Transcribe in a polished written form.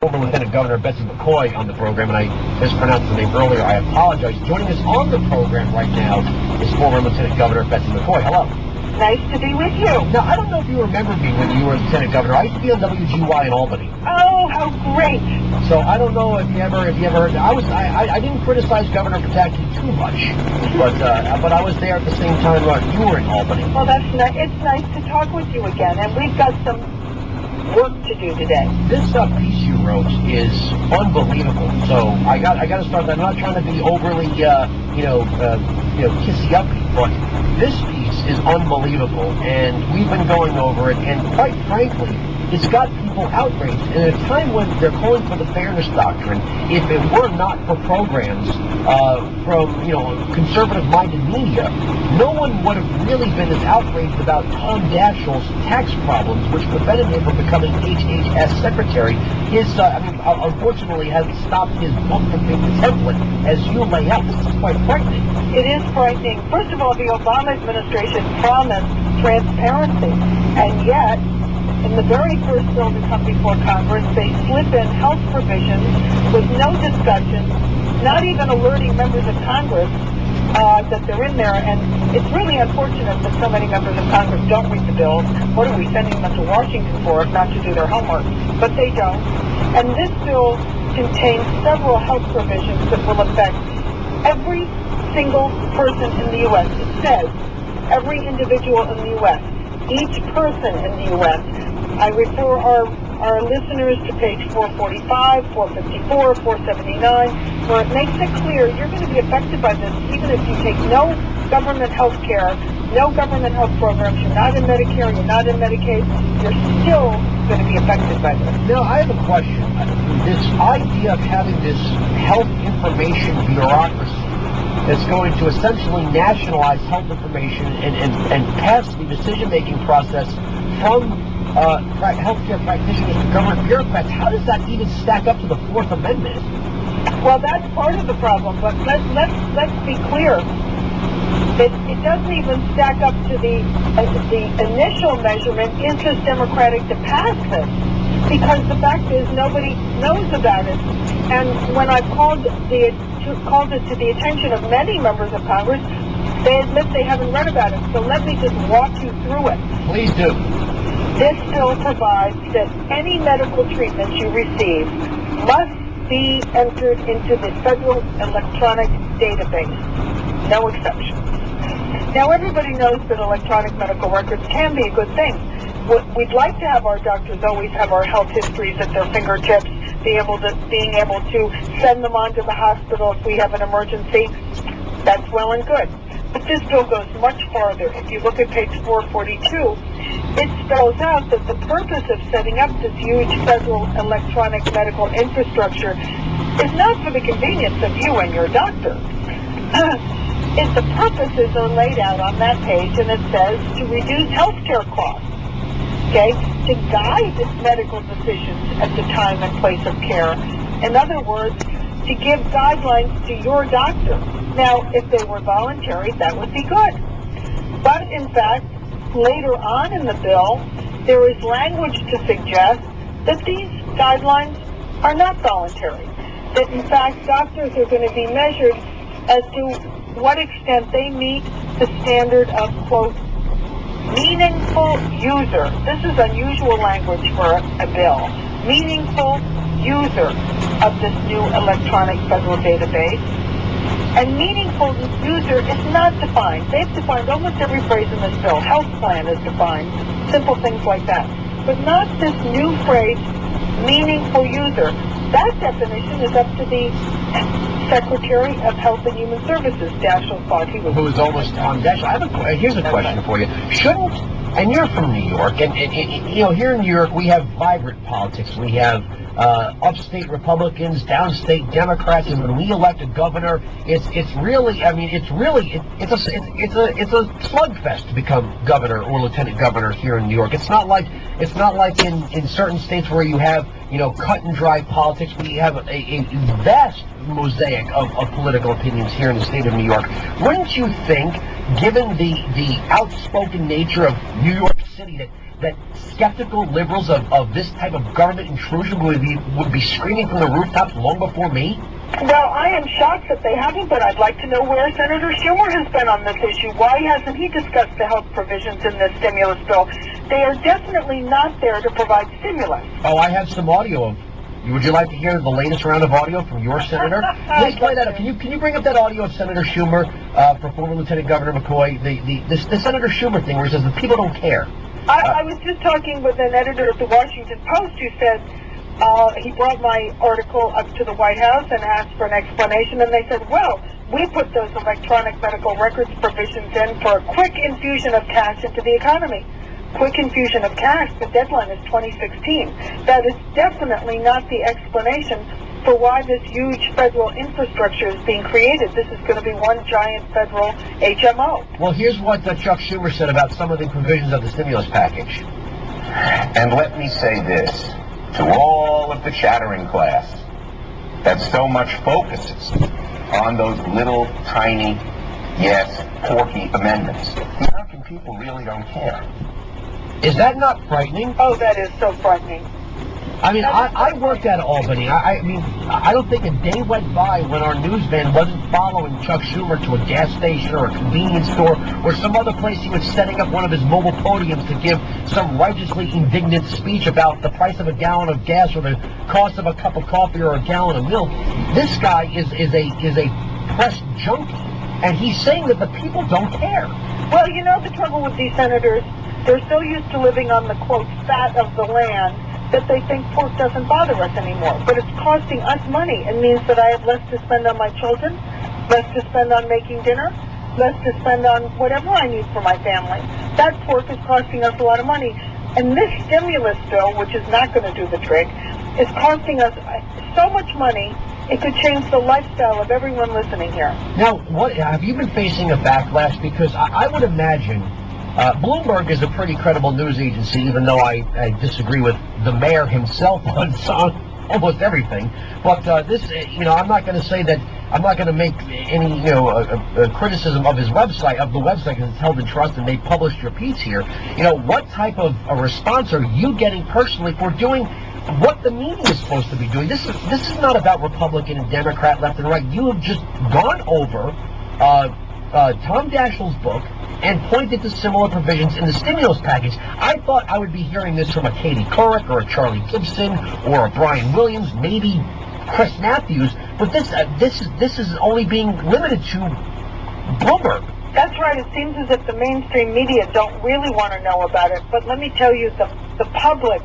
Former Lieutenant Governor Betsy McCaughey on the program, and I mispronounced the name earlier. I apologize. Joining us on the program right now is former Lieutenant Governor Betsy McCaughey. Hello. Nice to be with you. Now, I don't know if you remember me when you were Lieutenant Governor. I used to be on WGY in Albany. Oh, how great! So I don't know if you ever heard. I didn't criticize Governor Pataki too much, but I was there at the same time you were in Albany. Well, it's nice to talk with you again, and we've got some work to do today. This piece you wrote is unbelievable. So I got to start. I'm not trying to be overly kissy uppy, but this piece is unbelievable, and we've been going over it, and quite frankly, it's got people outraged. And at a time when they're calling for the fairness doctrine, if it were not for programs from conservative-minded media, no one would have really been as outraged about Tom Daschle's tax problems, which prevented him from becoming HHS secretary. Unfortunately, has stopped his book from being the template, as you lay out. This is quite frightening. It is frightening. First of all, the Obama administration promised transparency, and yet, in the very first bill to come before Congress, they slip in health provisions with no discussion, not even alerting members of Congress that they're in there. And it's really unfortunate that so many members of Congress don't read the bills. What are we sending them to Washington for if not to do their homework? But they don't. And this bill contains several health provisions that will affect every single person in the U.S. It says every individual in the U.S., each person in the U.S. I refer our listeners to page 445, 454, 479, where it makes it clear you're going to be affected by this even if you take no government health care, no government health programs, you're not in Medicare, you're not in Medicaid, you're still going to be affected by this. Now, I have a question. This idea of having this health information bureaucracy that's going to essentially nationalize health information and pass the decision-making process from healthcare practitioners to government bureaucrats, how does that even stack up to the Fourth Amendment? Well, that's part of the problem, but let's be clear. It doesn't even stack up to the initial measurement, is this democratic to pass this? Because the fact is nobody knows about it. And when I've called it to the attention of many members of Congress, they admit they haven't read about it. So let me just walk you through it. Please do. This bill provides that any medical treatment you receive must be entered into the federal electronic database. No exceptions. Now, everybody knows that electronic medical records can be a good thing. We'd like to have our doctors always have our health histories at their fingertips, being able to send them on to the hospital if we have an emergency. That's well and good. But this bill goes much farther. If you look at page 442, it spells out that the purpose of setting up this huge federal electronic medical infrastructure is not for the convenience of you and your doctor. The purposes are laid out on that page, and it says to reduce healthcare costs, okay, to guide medical decisions at the time and place of care. In other words, to give guidelines to your doctor. Now, if they were voluntary, that would be good. But in fact, later on in the bill, there is language to suggest that these guidelines are not voluntary. That in fact, doctors are going to be measured as to what extent they meet the standard of, quote, meaningful user. This is unusual language for a bill. Meaningful user of this new electronic federal database. And meaningful user is not defined. They've defined almost every phrase in this bill. Health plan is defined. Simple things like that. But not this new phrase, meaningful user. That definition is up to the Secretary of Health and Human Services. Daschle thought he was... Who was almost Tom Daschle. Here's a question for you. Shouldn't, and you're from New York, and here in New York we have vibrant politics. We have upstate Republicans, downstate Democrats, and when we elect a governor, it's a slugfest to become governor or lieutenant governor here in New York. It's not like in certain states where you have cut and dry politics. We have a vast mosaic of political opinions here in the state of New York. Wouldn't you think, given the outspoken nature of New York City, that that skeptical liberals of this type of government intrusion would be screaming from the rooftops long before me? Well, I am shocked that they haven't, but I'd like to know where Senator Schumer has been on this issue. Why hasn't he discussed the health provisions in this stimulus bill? They are definitely not there to provide stimulus. Oh, I have some audio of. Would you like to hear the latest round of audio from your senator? Please play that up. Can you bring up that audio of Senator Schumer for former Lieutenant Governor McCaughey? The Senator Schumer thing where he says the people don't care. I was just talking with an editor of the Washington Post who said he brought my article up to the White House and asked for an explanation, and they said, well, we put those electronic medical records provisions in for a quick infusion of cash into the economy. Quick infusion of cash, the deadline is 2016. That is definitely not the explanation for why this huge federal infrastructure is being created. This is going to be one giant federal HMO. Well, here's what Chuck Schumer said about some of the provisions of the stimulus package. And let me say this to all of the chattering class that so much focuses on those little tiny, yes, porky amendments. The American people really don't care. Is that not frightening? Oh, that is so frightening. I mean, I worked at Albany. I mean, I don't think a day went by when our newsman wasn't following Chuck Schumer to a gas station or a convenience store or some other place he was setting up one of his mobile podiums to give some righteously indignant speech about the price of a gallon of gas or the cost of a cup of coffee or a gallon of milk. This guy is a press junkie, and he's saying that the people don't care. Well, you know the trouble with these senators, they're so used to living on the, quote, fat of the land that they think pork doesn't bother us anymore. But it's costing us money. It means that I have less to spend on my children, less to spend on making dinner, less to spend on whatever I need for my family. That pork is costing us a lot of money. And this stimulus bill, which is not going to do the trick, is costing us so much money, it could change the lifestyle of everyone listening here. Now, what have you been facing a backlash? Because I would imagine Bloomberg is a pretty credible news agency, even though I disagree with the mayor himself on almost everything. But this, I'm not going to say that. I'm not going to make any, criticism of his website, of the website, because it's held in trust and they published your piece here. What type of a response are you getting personally for doing what the media is supposed to be doing? This is not about Republican and Democrat, left and right. You have just gone over Tom Daschle's book and pointed to similar provisions in the stimulus package. I thought I would be hearing this from a Katie Couric or a Charlie Gibson or a Brian Williams, maybe Chris Matthews, but this is only being limited to Bloomberg. That's right. It seems as if the mainstream media don't really want to know about it. But let me tell you, the public